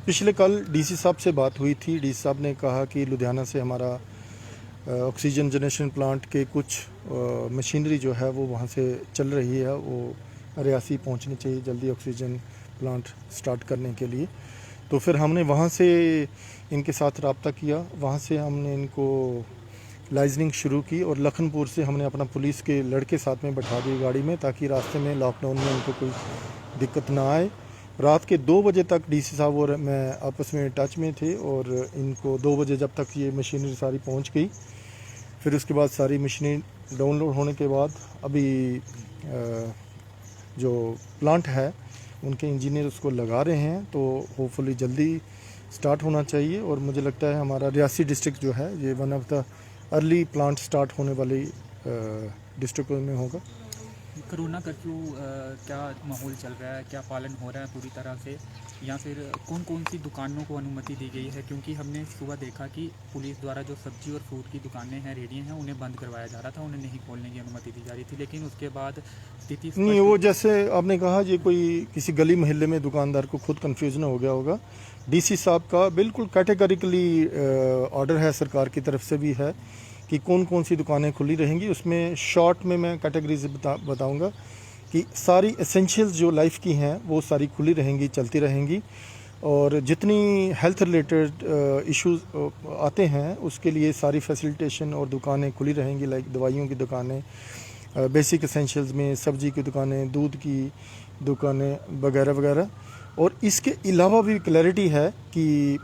पिछले कल डीसी साहब से बात हुई थी। डीसी साहब ने कहा कि लुधियाना से हमारा ऑक्सीजन जनरेशन प्लांट के कुछ मशीनरी जो है वो वहाँ से चल रही है, वो रियासी पहुँचनी चाहिए जल्दी ऑक्सीजन प्लांट स्टार्ट करने के लिए। तो फिर हमने वहाँ से इनके साथ रब्ता किया, वहाँ से हमने इनको लाइजनिंग शुरू की और लखनपुर से हमने अपना पुलिस के लड़के साथ में बैठा दिए गाड़ी में, ताकि रास्ते में लॉकडाउन में इनको कोई दिक्कत ना आए। रात के 2 बजे तक डीसी साहब और मैं आपस में टच में थे और इनको 2 बजे जब तक ये मशीनरी सारी पहुंच गई, फिर उसके बाद सारी मशीनरी डाउनलोड होने के बाद अभी जो प्लांट है उनके इंजीनियर उसको लगा रहे हैं, तो होपफुली जल्दी स्टार्ट होना चाहिए। और मुझे लगता है हमारा रियासी डिस्ट्रिक्ट जो है ये one of the early plant start होने वाली डिस्ट्रिक्ट में होगा। कोरोना कर्फ्यू क्या माहौल चल रहा है, क्या पालन हो रहा है पूरी तरह से, या फिर कौन कौन सी दुकानों को अनुमति दी गई है? क्योंकि हमने सुबह देखा कि पुलिस द्वारा जो सब्जी और फ्रूट की दुकानें हैं, रेहड़ियाँ हैं, उन्हें बंद करवाया जा रहा था, उन्हें नहीं खोलने की अनुमति दी जा रही थी, लेकिन उसके बाद स्थिति नहीं, वो जैसे आपने कहा ये कोई किसी गली मोहल्ले में दुकानदार को खुद कन्फ्यूजन हो गया होगा। डीसी साहब का बिल्कुल कैटेगरिकली ऑर्डर है, सरकार की तरफ से भी है कि कौन कौन सी दुकानें खुली रहेंगी। उसमें शॉर्ट में मैं कैटेगरीज बताऊंगा कि सारी एसेंशियल्स जो लाइफ की हैं वो सारी खुली रहेंगी, चलती रहेंगी। और जितनी हेल्थ रिलेटेड इश्यूज आते हैं उसके लिए सारी फैसिलिटेशन और दुकानें खुली रहेंगी, लाइक दवाइयों की दुकानें, बेसिक एसेंशियल्स में सब्जी की दुकानें, दूध की दुकानें वगैरह वगैरह। और इसके अलावा भी क्लैरिटी है कि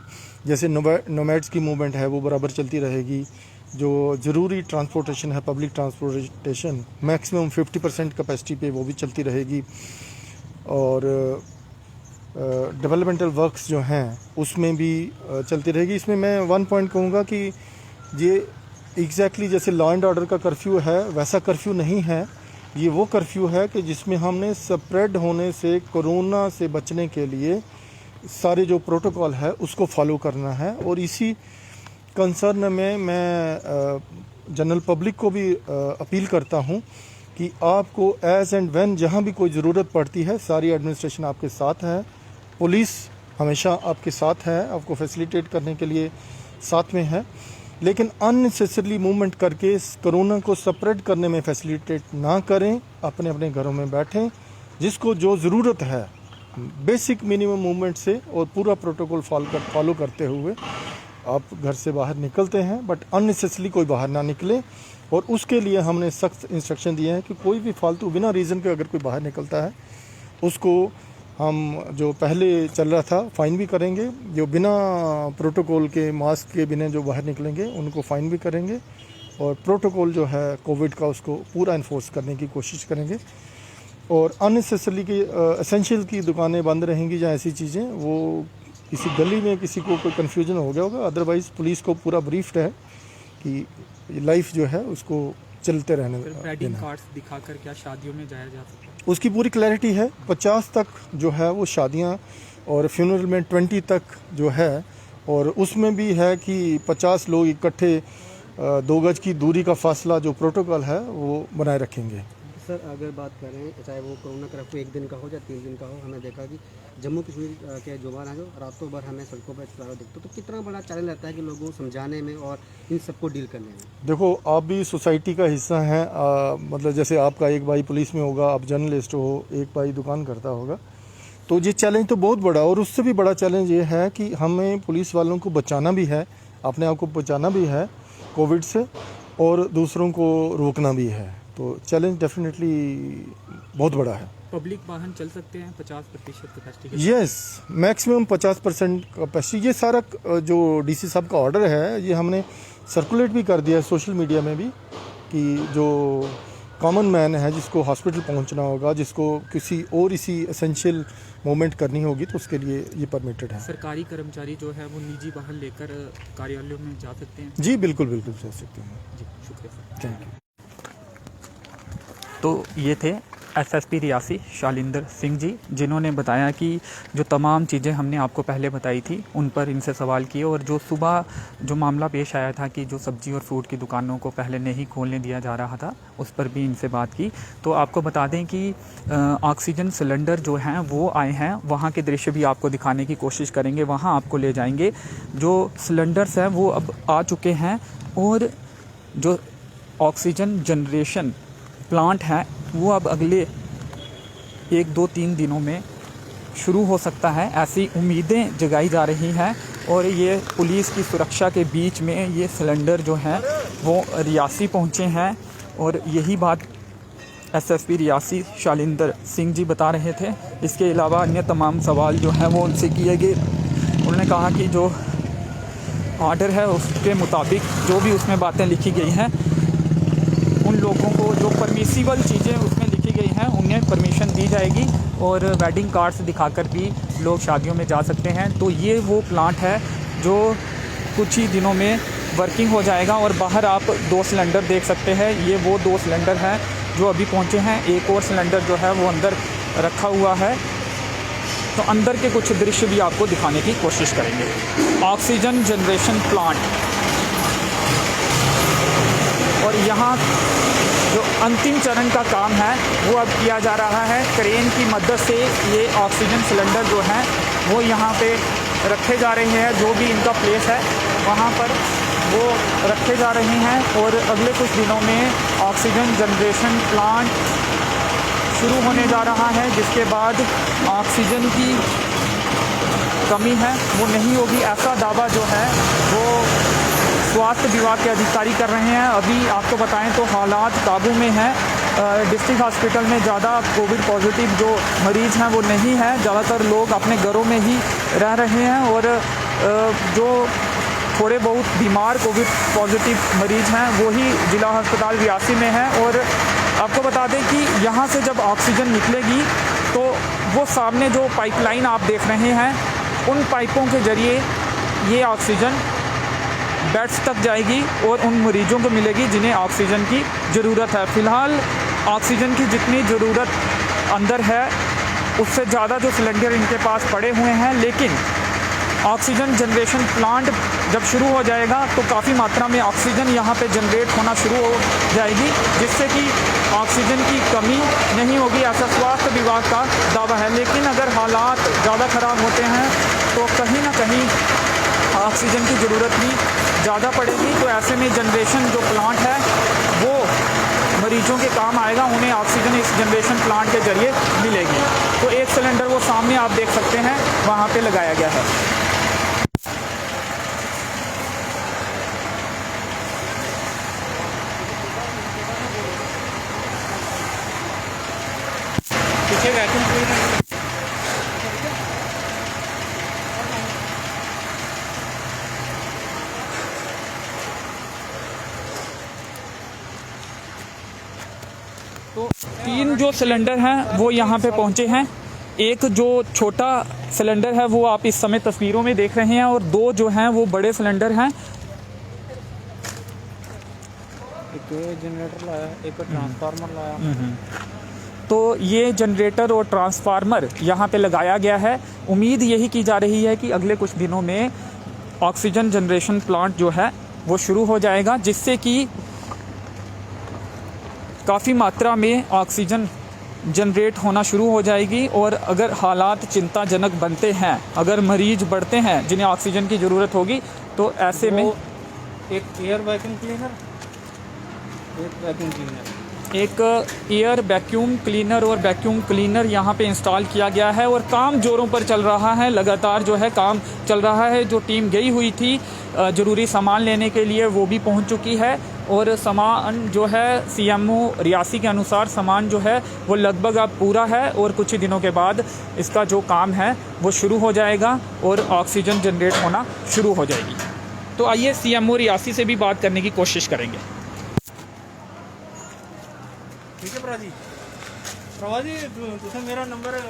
जैसे नोमैड्स की मूवमेंट है वो बराबर चलती रहेगी। जो ज़रूरी ट्रांसपोर्टेशन है, पब्लिक ट्रांसपोर्टेशन, मैक्सिमम 50% कैपेसिटी पे वो भी चलती रहेगी। और डेवलपमेंटल वर्क्स जो हैं उसमें भी चलती रहेगी। इसमें मैं वन पॉइंट कहूँगा कि ये एग्जैक्टली जैसे लॉ एंड ऑर्डर का कर्फ्यू है वैसा कर्फ्यू नहीं है। ये वो कर्फ्यू है कि जिसमें हमने स्प्रेड होने से, कोरोना से बचने के लिए सारे जो प्रोटोकॉल है उसको फॉलो करना है। और इसी कंसर्न में मैं जनरल पब्लिक को भी अपील करता हूं कि आपको एज एंड व्हेन जहां भी कोई ज़रूरत पड़ती है, सारी एडमिनिस्ट्रेशन आपके साथ है, पुलिस हमेशा आपके साथ है, आपको फैसिलिटेट करने के लिए साथ में है। लेकिन अननेसेसरली मूवमेंट करके कोरोना को स्प्रेड करने में फैसिलिटेट ना करें, अपने अपने घरों में बैठें। जिसको जो ज़रूरत है बेसिक मिनिमम मूवमेंट से और पूरा प्रोटोकॉल फॉलो करते हुए आप घर से बाहर निकलते हैं, बट अननेसेसरली कोई बाहर ना निकले। और उसके लिए हमने सख्त इंस्ट्रक्शन दिए हैं कि कोई भी फालतू बिना रीज़न के अगर कोई बाहर निकलता है उसको हम जो पहले चल रहा था फ़ाइन भी करेंगे, जो बिना प्रोटोकॉल के, मास्क के बिना जो बाहर निकलेंगे उनको फ़ाइन भी करेंगे, और प्रोटोकॉल जो है कोविड का उसको पूरा इन्फोर्स करने की कोशिश करेंगे। और अननेसेसरली की एसेंशियल की दुकानें बंद रहेंगी या ऐसी चीज़ें, वो किसी गली में किसी को कोई कन्फ्यूजन हो गया होगा, अदरवाइज़ पुलिस को पूरा ब्रीफ्ड है कि लाइफ जो है उसको चलते रहने वेडिंग कार्ड्स दिखाकर क्या शादियों में जाया जा सकता है? उसकी पूरी क्लैरिटी है। 50 तक जो है वो शादियां, और फ्यूनरल में 20 तक जो है, और उसमें भी है कि 50 लोग इकट्ठे 2 गज की दूरी का फासला जो प्रोटोकॉल है वो बनाए रखेंगे। सर, अगर बात करें चाहे वो कोरोना कर्फ्यू 1 दिन का हो या 3 दिन का हो, हमें देखा कि जम्मू कश्मीर के जवान हैं जो रातों भर हमें सड़कों पर चला दिखते, तो कितना बड़ा चैलेंज रहता है कि लोगों को समझाने में और इन सबको डील करने में? देखो, आप भी सोसाइटी का हिस्सा हैं, मतलब जैसे आपका एक भाई पुलिस में होगा, आप जर्नलिस्ट हो, एक भाई दुकान करता होगा, तो ये चैलेंज तो बहुत बड़ा। और उससे भी बड़ा चैलेंज ये है कि हमें पुलिस वालों को बचाना भी है, अपने आप को बचाना भी है कोविड से, और दूसरों को रोकना भी है। तो चैलेंज डेफिनेटली बहुत बड़ा है। पब्लिक वाहन चल सकते हैं 50% कैपेसिटी? Yes, maximum 50% capacity. ये सारा जो डीसी साहब का ऑर्डर है ये हमने सर्कुलेट भी कर दिया है सोशल मीडिया में भी, कि जो कॉमन मैन है जिसको हॉस्पिटल पहुंचना होगा, जिसको किसी और इसी एसेंशियल मूवमेंट करनी होगी, तो उसके लिए ये परमिटेड है। सरकारी कर्मचारी जो है वो निजी वाहन लेकर कार्यालयों में जा सकते हैं? जी बिल्कुल बिल्कुल जा सकते हैं। जी, शुक्रिया सर। Thank you. तो ये थे एसएसपी रियासी शालिंदर सिंह जी, जिन्होंने बताया कि जो तमाम चीज़ें हमने आपको पहले बताई थी उन पर इनसे सवाल किए, और जो सुबह जो मामला पेश आया था कि जो सब्ज़ी और फ्रूट की दुकानों को पहले नहीं खोलने दिया जा रहा था, उस पर भी इनसे बात की। तो आपको बता दें कि ऑक्सीजन सिलेंडर जो हैं वो आए हैं, वहाँ के दृश्य भी आपको दिखाने की कोशिश करेंगे, वहाँ आपको ले जाएंगे। जो सिलेंडर्स हैं वो अब आ चुके हैं, और जो ऑक्सीजन जनरेशन प्लांट है वो अब अगले 1, 2, 3 दिनों में शुरू हो सकता है, ऐसी उम्मीदें जगाई जा रही हैं। और ये पुलिस की सुरक्षा के बीच में ये सिलेंडर जो हैं वो रियासी पहुँचे हैं, और यही बात एसएसपी रियासी शालिंदर सिंह जी बता रहे थे। इसके अलावा अन्य तमाम सवाल जो हैं वो उनसे किए गए। उन्होंने कहा कि जो ऑर्डर है उसके मुताबिक जो भी उसमें बातें लिखी गई हैं, उन लोगों को जो परमिसिबल चीज़ें उसमें लिखी गई हैं उन्हें परमिशन दी जाएगी, और वेडिंग कार्ड्स दिखाकर भी लोग शादियों में जा सकते हैं। तो ये वो प्लांट है जो कुछ ही दिनों में वर्किंग हो जाएगा। और बाहर आप 2 सिलेंडर देख सकते हैं, ये वो 2 सिलेंडर हैं जो अभी पहुंचे हैं। एक और सिलेंडर जो है वो अंदर रखा हुआ है। तो अंदर के कुछ दृश्य भी आपको दिखाने की कोशिश करेंगे। ऑक्सीजन जनरेशन प्लांट, और यहाँ जो अंतिम चरण का काम है वो अब किया जा रहा है। क्रेन की मदद से ये ऑक्सीजन सिलेंडर जो हैं वो यहाँ पे रखे जा रहे हैं। जो भी इनका प्लेस है वहाँ पर वो रखे जा रहे हैं, और अगले कुछ दिनों में ऑक्सीजन जनरेशन प्लांट शुरू होने जा रहा है, जिसके बाद ऑक्सीजन की कमी है वो नहीं होगी, ऐसा दावा जो है वो स्वास्थ्य विभाग के अधिकारी कर रहे हैं। अभी आपको बताएं तो हालात काबू में हैं। डिस्ट्रिक्ट हॉस्पिटल में ज़्यादा कोविड पॉजिटिव जो मरीज़ हैं वो नहीं हैं, ज़्यादातर लोग अपने घरों में ही रह रहे हैं, और जो थोड़े बहुत बीमार कोविड पॉजिटिव मरीज़ हैं वो ही ज़िला अस्पताल रियासी में हैं। और आपको बता दें कि यहाँ से जब ऑक्सीजन निकलेगी तो वो सामने जो पाइपलाइन आप देख रहे हैं उन पाइपों के ज़रिए ये ऑक्सीजन बेड्स तक जाएगी और उन मरीजों को मिलेगी जिन्हें ऑक्सीजन की ज़रूरत है। फ़िलहाल ऑक्सीजन की जितनी ज़रूरत अंदर है उससे ज़्यादा जो सिलेंडर इनके पास पड़े हुए हैं, लेकिन ऑक्सीजन जनरेशन प्लांट जब शुरू हो जाएगा तो काफ़ी मात्रा में ऑक्सीजन यहाँ पे जनरेट होना शुरू हो जाएगी, जिससे कि ऑक्सीजन की कमी नहीं होगी, ऐसा स्वास्थ्य विभाग का दावा है। लेकिन अगर हालात ज़्यादा ख़राब होते हैं तो कहीं ना कहीं ऑक्सीजन की ज़रूरत भी ज़्यादा पड़ेगी। तो ऐसे में जनरेशन जो प्लांट है वो मरीजों के काम आएगा, उन्हें ऑक्सीजन इस जनरेशन प्लांट के ज़रिए मिलेगी। तो एक सिलेंडर वो सामने आप देख सकते हैं वहाँ पे लगाया गया है। पीछे वैक्यूम क्लीनर तो 3 जो सिलेंडर हैं वो यहाँ पे पहुँचे हैं। एक जो छोटा सिलेंडर है वो आप इस समय तस्वीरों में देख रहे हैं, और 2 जो हैं वो बड़े सिलेंडर हैं। एक जनरेटर लाया, एक ट्रांसफार्मर लाया। तो ये जनरेटर और ट्रांसफार्मर यहाँ पे लगाया गया है। उम्मीद यही की जा रही है कि अगले कुछ दिनों में ऑक्सीजन जनरेशन प्लांट जो है वो शुरू हो जाएगा, जिससे कि काफ़ी मात्रा में ऑक्सीजन जनरेट होना शुरू हो जाएगी। और अगर हालात चिंताजनक बनते हैं, अगर मरीज बढ़ते हैं जिन्हें ऑक्सीजन की ज़रूरत होगी, तो ऐसे में एक एयर वैक्यूम क्लीनर, एक वैक्यूम क्लीनर, एक एयर वैक्यूम क्लीनर और वैक्यूम क्लीनर यहाँ पे इंस्टॉल किया गया है, और काम ज़ोरों पर चल रहा है। लगातार जो है काम चल रहा है। जो टीम गई हुई थी ज़रूरी सामान लेने के लिए वो भी पहुँच चुकी है, और सामान जो है सीएमओ रियासी के अनुसार सामान जो है वो लगभग अब पूरा है, और कुछ ही दिनों के बाद इसका जो काम है वो शुरू हो जाएगा और ऑक्सीजन जनरेट होना शुरू हो जाएगी। तो आइए सीएमओ रियासी से भी बात करने की कोशिश करेंगे। ठीक है प्रभा जी तुझे मेरा नंबर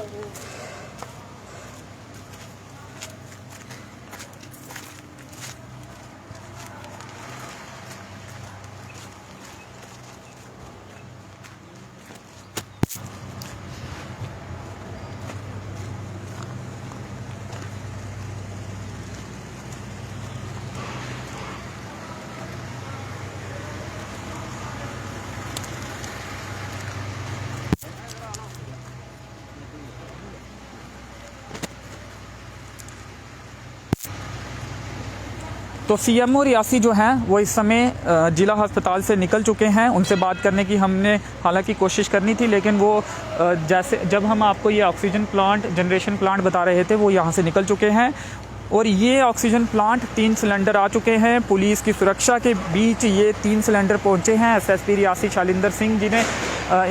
तो सीएमओ रियासी जो हैं वो इस समय ज़िला अस्पताल से निकल चुके हैं। उनसे बात करने की हमने हालांकि कोशिश करनी थी, लेकिन वो जैसे जब हम आपको ये ऑक्सीजन प्लांट, जनरेशन प्लांट बता रहे थे, वो यहाँ से निकल चुके हैं। और ये ऑक्सीजन प्लांट 3 सिलेंडर आ चुके हैं। पुलिस की सुरक्षा के बीच ये 3 सिलेंडर पहुँचे हैं। एसएसपी रियासी शालिंदर सिंह जी ने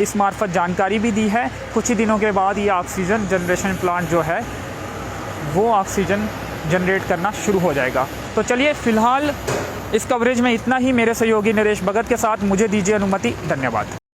इस मार्फत जानकारी भी दी है। कुछ ही दिनों के बाद ये ऑक्सीजन जनरेशन प्लांट जो है वो ऑक्सीजन जनरेट करना शुरू हो जाएगा। तो चलिए फ़िलहाल इस कवरेज में इतना ही। मेरे सहयोगी नरेश भगत के साथ मुझे दीजिए अनुमति। धन्यवाद।